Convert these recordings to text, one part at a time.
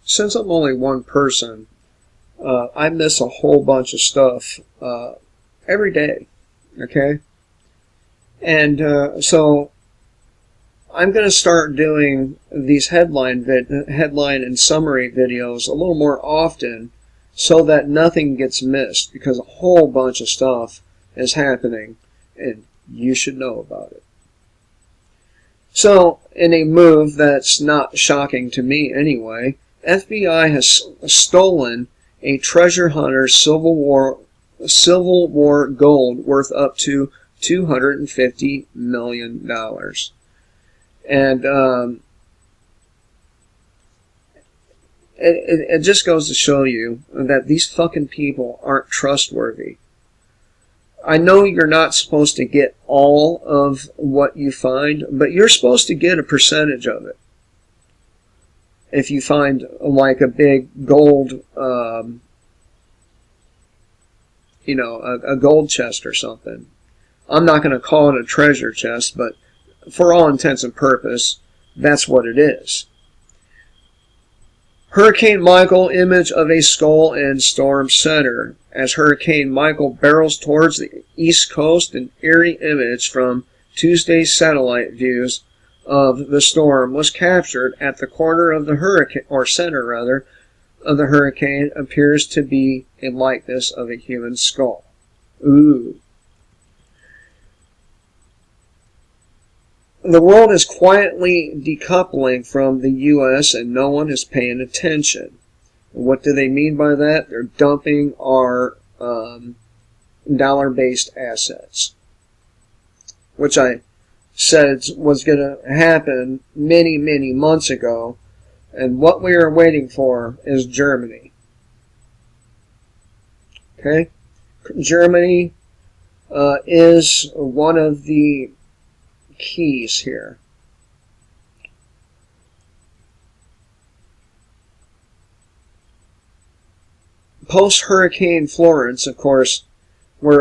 since I'm only one person, I miss a whole bunch of stuff every day, okay? And so I'm going to start doing these headline and summary videos a little more often so that nothing gets missed, because a whole bunch of stuff is happening and you should know about it. So, in a move that's not shocking to me anyway, FBI has stolen a treasure hunter's Civil War gold worth up to $250 million. And it just goes to show you that these fucking people aren't trustworthy. I know you're not supposed to get all of what you find, but you're supposed to get a percentage of it. If you find like a big gold, a gold chest or something. I'm not going to call it a treasure chest, but for all intents and purposes, that's what it is. Hurricane Michael image of a skull and storm center. As Hurricane Michael barrels towards the east coast, an eerie image from Tuesday's satellite views of the storm was captured at the corner of the hurricane, or center rather, of the hurricane. Appears to be a likeness of a human skull. Ooh. The world is quietly decoupling from the U.S. and no one is paying attention. What do they mean by that? They're dumping our dollar-based assets, which I said was going to happen many, many months ago. And what we are waiting for is Germany. Okay? Germany is one of the keys here. Post-Hurricane Florence, of course, they're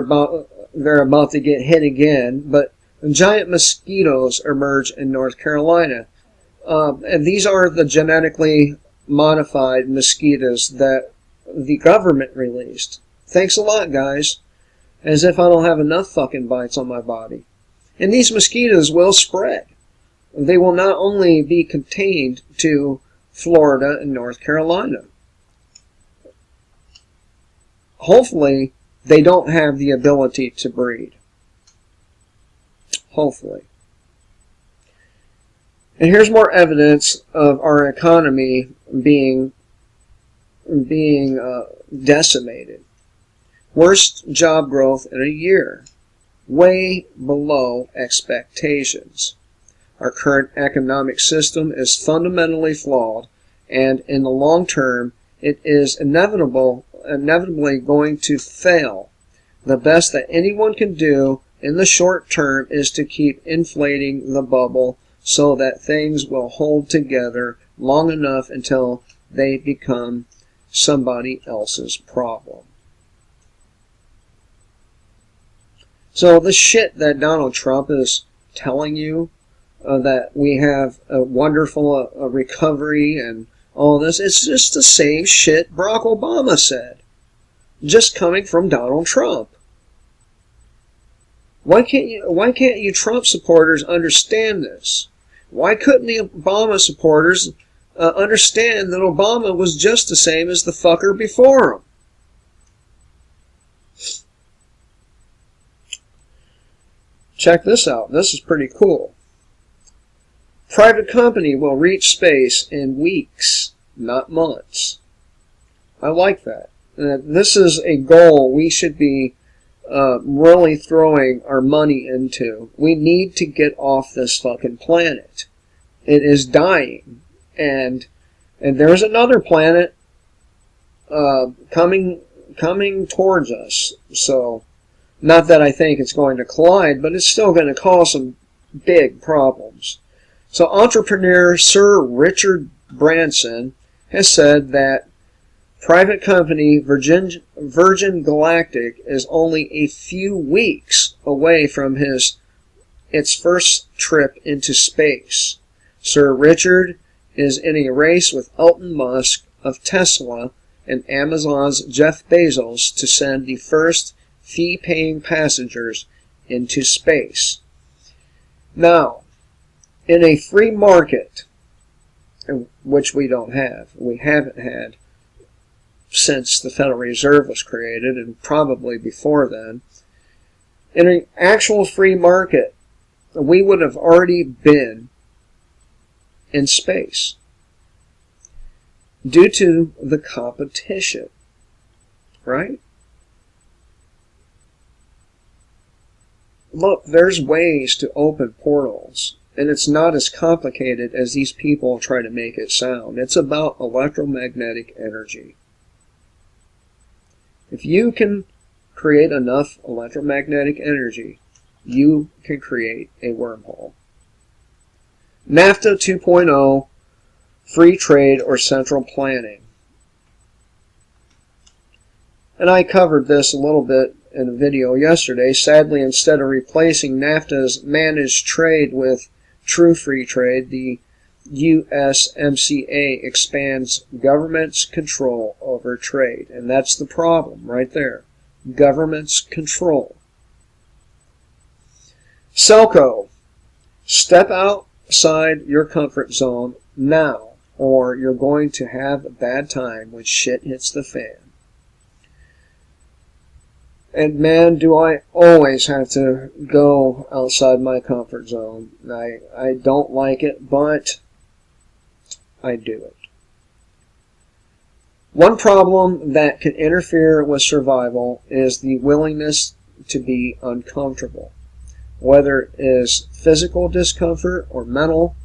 about to get hit again, but giant mosquitoes emerge in North Carolina. And these are the genetically modified mosquitoes that the government released. Thanks a lot, guys. As if I don't have enough fucking bites on my body. And these mosquitoes will spread. They will not only be contained to Florida and North Carolina. Hopefully, they don't have the ability to breed. Hopefully. And here's more evidence of our economy being decimated. Worst job growth in a year. Way below expectations. Our current economic system is fundamentally flawed, and in the long term, it is inevitably going to fail. The best that anyone can do in the short term is to keep inflating the bubble so that things will hold together long enough until they become somebody else's problem. So the shit that Donald Trump is telling you, that we have a wonderful recovery and all this, it's just the same shit Barack Obama said, just coming from Donald Trump. Why can't you Trump supporters understand this? Why couldn't the Obama supporters understand that Obama was just the same as the fucker before him? Check this out. This is pretty cool. Private company will reach space in weeks, not months. I like that. This is a goal we should be really throwing our money into. We need to get off this fucking planet. It is dying. And there's another planet coming towards us. So, not that I think it's going to collide, but it's still going to cause some big problems. So entrepreneur Sir Richard Branson has said that private company Virgin Galactic is only a few weeks away from its first trip into space. Sir Richard is in a race with Elon Musk of Tesla and Amazon's Jeff Bezos to send the first fee-paying passengers into space. Now, in a free market, which we haven't had since the Federal Reserve was created, and probably before then, in an actual free market, we would have already been in space due to the competition, right? Look, there's ways to open portals, and it's not as complicated as these people try to make it sound. It's about electromagnetic energy. If you can create enough electromagnetic energy, you can create a wormhole. NAFTA 2.0, free trade or central planning. And I covered this a little bit in a video yesterday. Sadly, instead of replacing NAFTA's managed trade with true free trade, the USMCA expands government's control over trade. And that's the problem right there. Government's control. Selco, step outside your comfort zone now, or you're going to have a bad time when shit hits the fan. And man, do I always have to go outside my comfort zone. I don't like it, but I do it. One problem that can interfere with survival is the willingness to be uncomfortable. Whether it is physical discomfort or mental,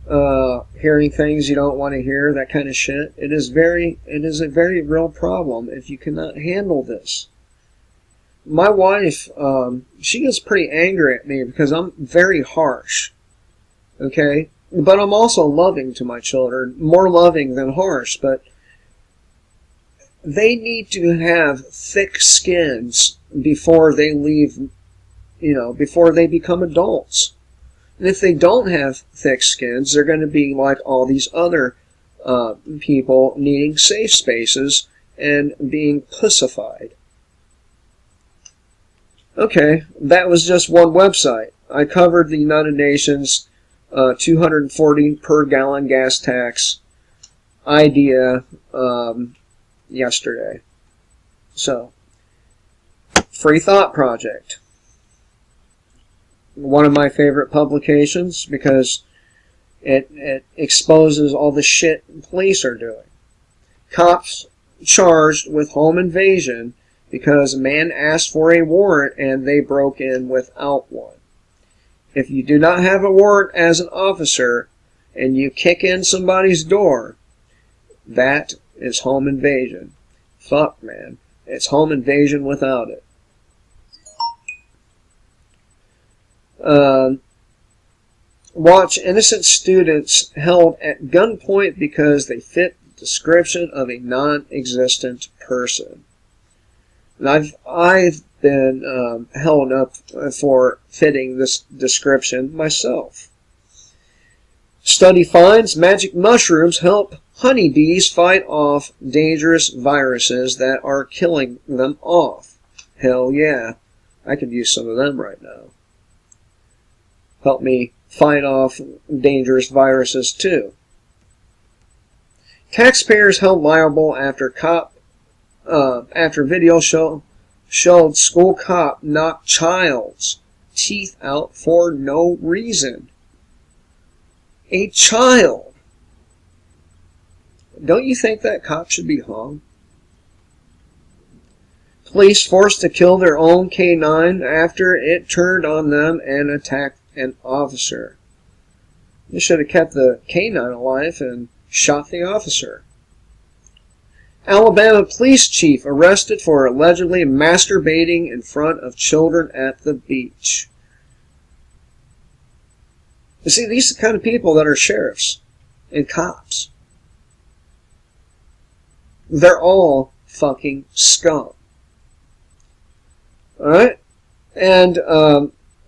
hearing things you don't want to hear, that kind of shit. It is a very real problem if you cannot handle this. My wife, she gets pretty angry at me because I'm very harsh. Okay? But I'm also loving to my children, more loving than harsh, but they need to have thick skins before they leave, before they become adults. And if they don't have thick skins, they're going to be like all these other people needing safe spaces and being pussified. Okay, that was just one website. I covered the United Nations 240 per gallon gas tax idea yesterday. So, Free Thought Project. One of my favorite publications because it exposes all the shit police are doing. Cops charged with home invasion because a man asked for a warrant and they broke in without one. If you do not have a warrant as an officer and you kick in somebody's door, that is home invasion. Fuck, man. It's home invasion without it. Watch innocent students held at gunpoint because they fit the description of a non-existent person. And I've been held up for fitting this description myself. Study finds magic mushrooms help honeybees fight off dangerous viruses that are killing them off. Hell yeah, I could use some of them right now. Help me fight off dangerous viruses too. Taxpayers held liable after video showed school cop knocked child's teeth out for no reason. A child. Don't you think that cop should be hung? Police forced to kill their own K9 after it turned on them and attacked an officer. They should have kept the K9 alive and shot the officer. Alabama police chief arrested for allegedly masturbating in front of children at the beach. You see, these are the kind of people that are sheriffs and cops. They're all fucking scum. Alright? And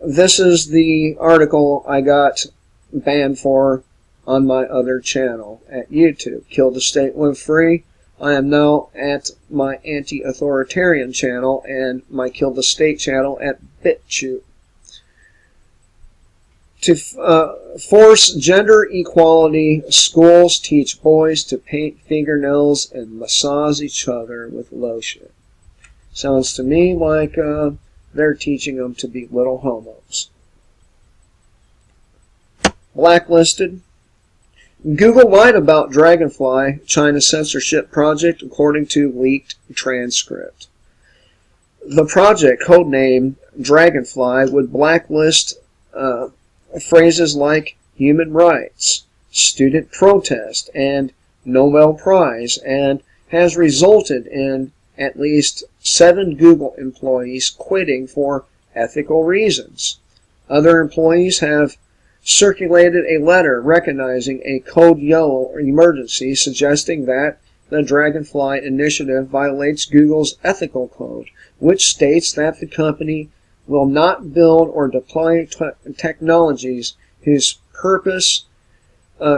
this is the article I got banned for on my other channel at YouTube. Kill the State, Live Free. I am now at my anti-authoritarian channel and my Kill the State channel at BitChute. To force gender equality, schools teach boys to paint fingernails and massage each other with lotion. Sounds to me like they're teaching them to be little homos. Blacklisted. Google lied about Dragonfly, China's censorship project, according to leaked transcript. The project, codenamed Dragonfly, would blacklist phrases like human rights, student protest, and Nobel Prize, and has resulted in at least 7 Google employees quitting for ethical reasons. Other employees have circulated a letter recognizing a code yellow emergency, suggesting that the Dragonfly initiative violates Google's ethical code, which states that the company will not build or deploy technologies whose purpose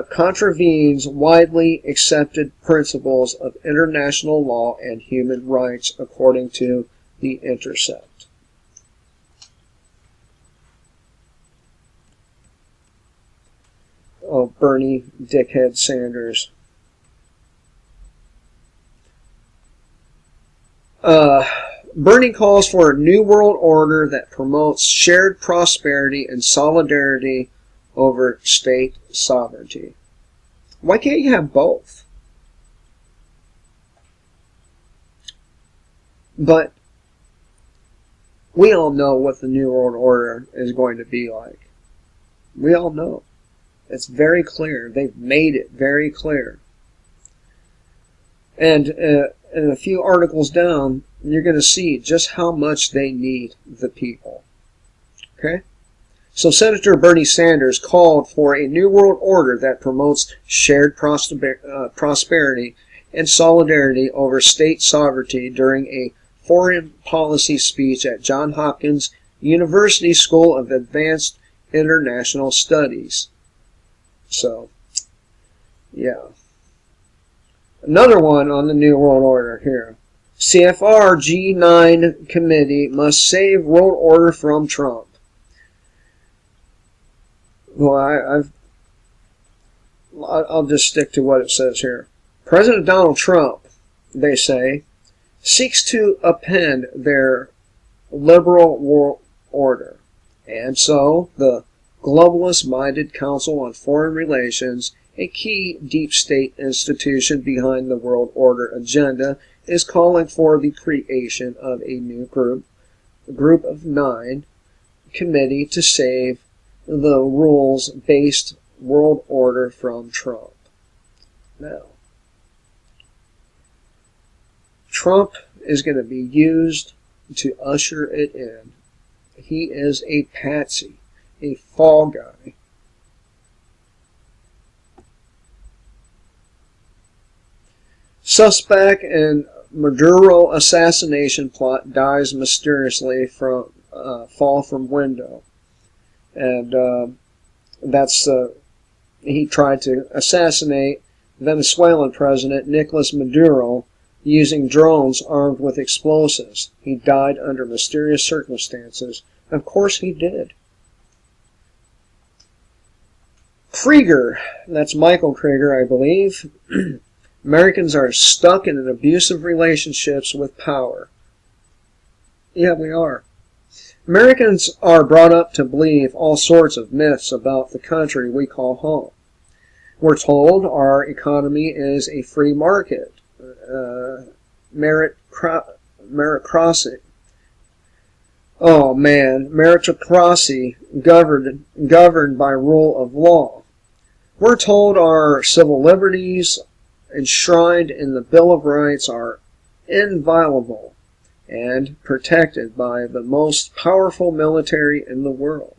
contravenes widely accepted principles of international law and human rights, according to The Intercept. Oh, Bernie Dickhead Sanders. Bernie calls for a new world order that promotes shared prosperity and solidarity over state sovereignty. Why can't you have both? But we all know what the new world order is going to be like. We all know. It's very clear. They've made it very clear. And in a few articles down, you're going to see just how much they need the people. Okay? So Senator Bernie Sanders called for a new world order that promotes shared prosperity and solidarity over state sovereignty during a foreign policy speech at Johns Hopkins University School of Advanced International Studies. So, yeah. Another one on the New World Order here. CFR G9 committee must save world order from Trump. Well, I'll just stick to what it says here. President Donald Trump, they say, seeks to upend their liberal world order. And so, the globalist-minded Council on Foreign Relations, a key deep state institution behind the world order agenda, is calling for the creation of a new group of 9 committee to save the rules-based world order from Trump. Now, Trump is going to be used to usher it in. He is a patsy, a fall guy. Suspect in Maduro assassination plot dies mysteriously from fall from window. And he tried to assassinate Venezuelan President Nicolas Maduro using drones armed with explosives. He died under mysterious circumstances. Of course he did. Krueger, that's Michael Krueger, I believe. Americans are stuck in an abusive relationships with power. Yeah, we are. Americans are brought up to believe all sorts of myths about the country we call home. We're told our economy is a free market, meritocracy. Oh man, meritocracy governed by rule of law. We're told our civil liberties enshrined in the Bill of Rights are inviolable and protected by the most powerful military in the world,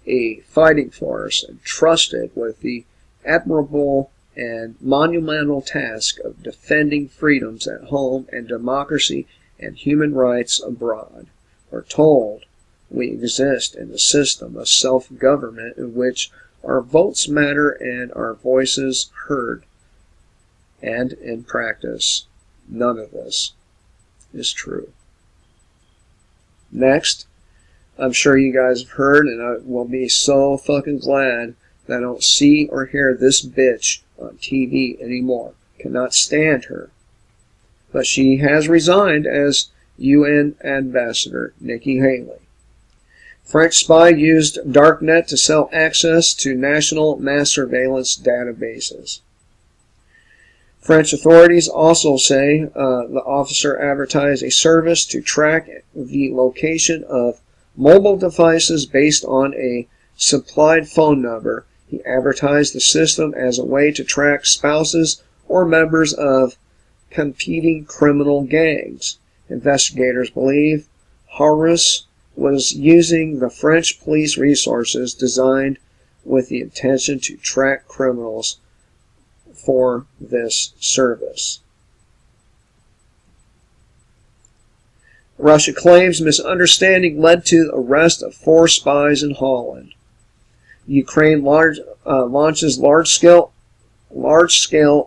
a fighting force entrusted with the admirable and monumental task of defending freedoms at home and democracy and human rights abroad. We're told we exist in a system of self-government in which our votes matter and our voices heard. And in practice, none of this is true. Next, I'm sure you guys have heard, and I will be so fucking glad that I don't see or hear this bitch on TV anymore. Cannot stand her. But she has resigned as UN Ambassador, Nikki Haley. French spy used Darknet to sell access to national mass surveillance databases. French authorities also say the officer advertised a service to track the location of mobile devices based on a supplied phone number. He advertised the system as a way to track spouses or members of competing criminal gangs. Investigators believe Harris was using the French police resources designed with the intention to track criminals for this service. Russia claims misunderstanding led to the arrest of 4 spies in Holland. Ukraine launches large-scale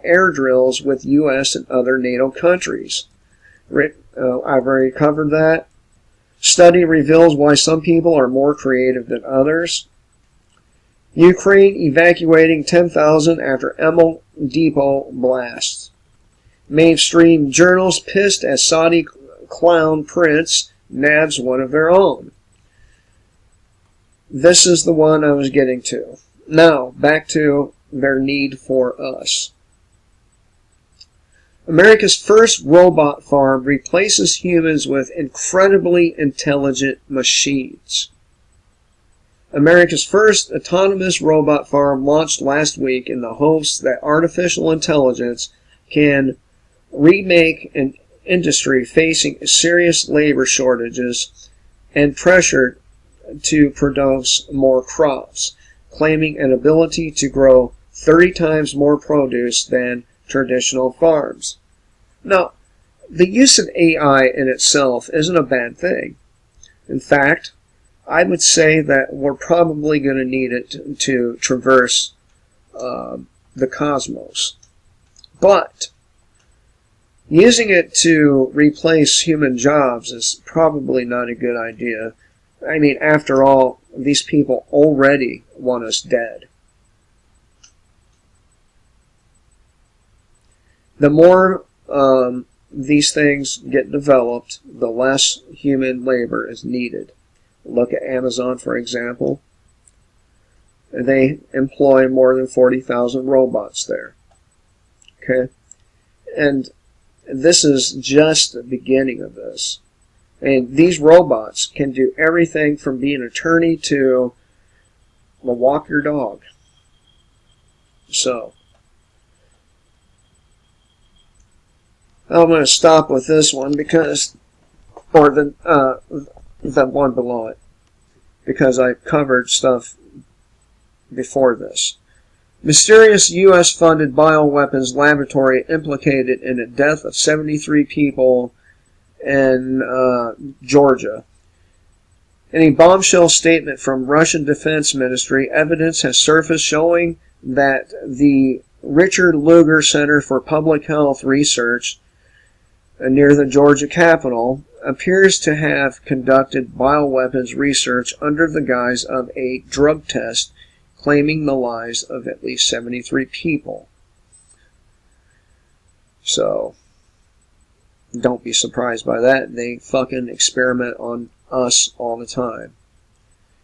air drills with U.S. and other NATO countries. I've already covered that. Study reveals why some people are more creative than others. Ukraine evacuating 10,000 after Emil depot blasts. Mainstream journals pissed as Saudi clown prince nabs one of their own. This is the one I was getting to. Now, back to their need for us. America's first robot farm replaces humans with incredibly intelligent machines. America's first autonomous robot farm launched last week in the hopes that artificial intelligence can remake an industry facing serious labor shortages and pressure to produce more crops, claiming an ability to grow 30 times more produce than traditional farms. Now, the use of AI in itself isn't a bad thing. In fact, I would say that we're probably going to need it to traverse the cosmos. But using it to replace human jobs is probably not a good idea. I mean, after all, these people already want us dead. The more these things get developed, the less human labor is needed. Look at Amazon, for example. They employ more than 40,000 robots there. Okay? And this is just the beginning of this. And these robots can do everything from being an attorney to walk your dog. So, I'm going to stop with this one because, or the one below it, because I covered stuff before this. Mysterious U.S.-funded bioweapons laboratory implicated in the death of 73 people in Georgia. In a bombshell statement from Russian Defense Ministry, evidence has surfaced showing that the Richard Krueger Center for Public Health Research near the Georgia Capitol appears to have conducted bioweapons research under the guise of a drug test, claiming the lives of at least 73 people. So, don't be surprised by that. They fucking experiment on us all the time.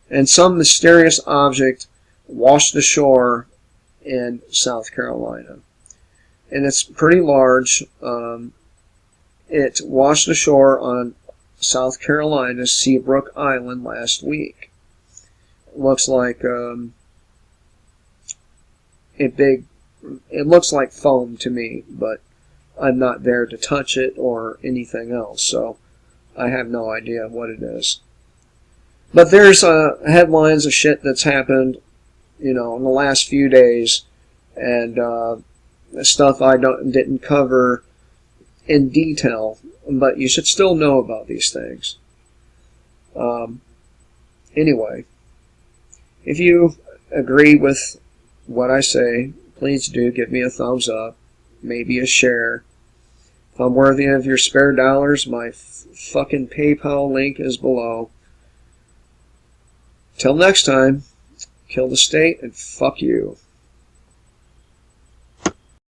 And some mysterious object washed ashore in South Carolina. And it's pretty large. It washed ashore on South Carolina's Seabrook Island last week. It looks like it looks like foam to me, but I'm not there to touch it or anything else, so I have no idea what it is. But there's headlines of shit that's happened, in the last few days, and stuff I didn't cover in detail, but you should still know about these things. Anyway, if you agree with what I say, please do give me a thumbs up, maybe a share. If I'm worthy of your spare dollars, my fucking PayPal link is below. Till next time, kill the state and fuck you.